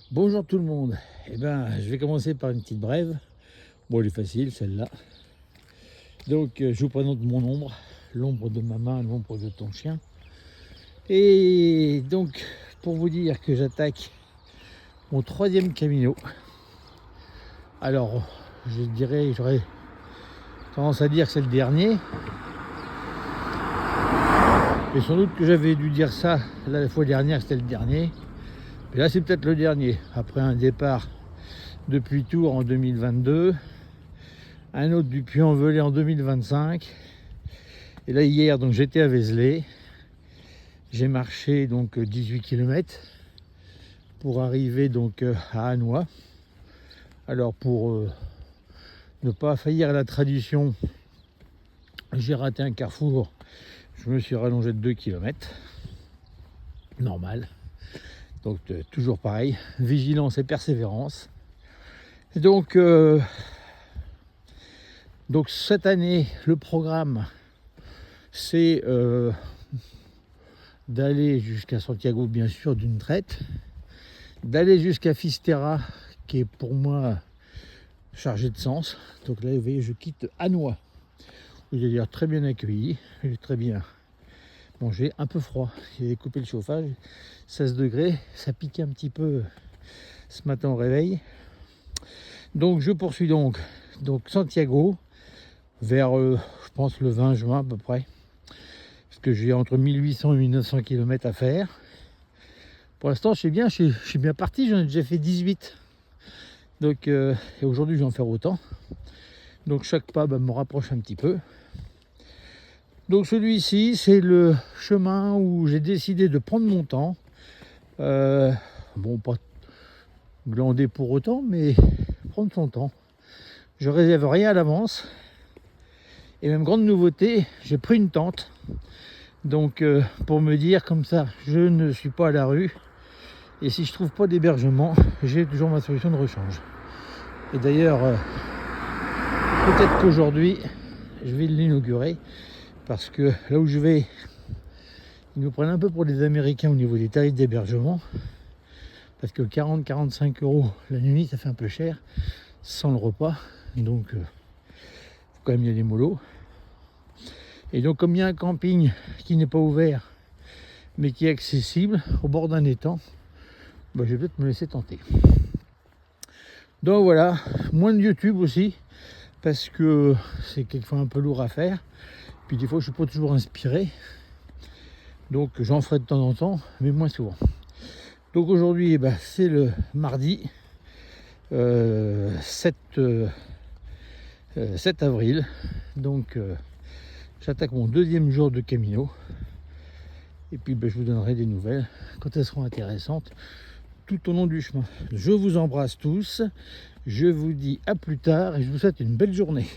Bonjour tout le monde. Je vais commencer par une petite brève. Bon, elle est facile celle-là. Donc, je vous présente mon ombre, l'ombre de ma main, l'ombre de ton chien. Et donc, pour vous dire que j'attaque mon troisième Camino. Alors, je dirais, j'aurais tendance à dire que c'est le dernier. Et sans doute que j'avais dû dire ça la fois dernière, c'était le dernier. Et là, c'est peut-être le dernier. Après un départ depuis Tours en 2022, un autre du Puy-en-Velay en 2025. Et là, hier, donc j'étais à Vézelay. J'ai marché donc 18 km pour arriver donc à Hannois. Alors pour ne pas faillir à la tradition, j'ai raté un carrefour. Je me suis rallongé de 2 km. Normal. Donc toujours pareil, vigilance et persévérance. Et donc cette année, le programme, c'est d'aller jusqu'à Santiago, bien sûr, d'une traite, d'aller jusqu'à Fisterra, qui est pour moi chargé de sens. Donc là, vous voyez, je quitte Hannois, où j'ai d'ailleurs très bien accueilli, j'ai très bien mangé, un peu froid. J'ai coupé le chauffage, 16 degrés, ça piquait un petit peu ce matin au réveil. Donc je poursuis donc Santiago vers, je pense, le 20 juin à peu près. Parce que j'ai entre 1800 et 1900 km à faire. Pour l'instant, je suis bien parti, j'en ai déjà fait 18. Donc, et aujourd'hui, je vais en faire autant. Donc chaque pas me rapproche un petit peu. Donc celui-ci, c'est le chemin où j'ai décidé de prendre mon temps. Bon, pas glander pour autant, mais prendre son temps. Je réserve rien à l'avance. Et même grande nouveauté, j'ai pris une tente. Donc pour me dire comme ça, je ne suis pas à la rue. Et si je trouve pas d'hébergement, j'ai toujours ma solution de rechange. Et d'ailleurs, peut-être qu'aujourd'hui, je vais l'inaugurer. Parce que là où je vais, ils nous prennent un peu pour des Américains au niveau des tarifs d'hébergement. Parce que 40-45 € la nuit, ça fait un peu cher, sans le repas. Donc, faut quand même y aller mollo. Et donc, comme il y a un camping qui n'est pas ouvert, mais qui est accessible, au bord d'un étang, je vais peut-être me laisser tenter. Donc voilà, moins de YouTube aussi, parce que c'est quelquefois un peu lourd à faire. Puis des fois, je ne suis pas toujours inspiré. Donc, j'en ferai de temps en temps, mais moins souvent. Donc aujourd'hui, c'est le mardi 7 avril. Donc j'attaque mon deuxième jour de Camino. Et puis je vous donnerai des nouvelles quand elles seront intéressantes tout au long du chemin. Je vous embrasse tous. Je vous dis à plus tard et je vous souhaite une belle journée.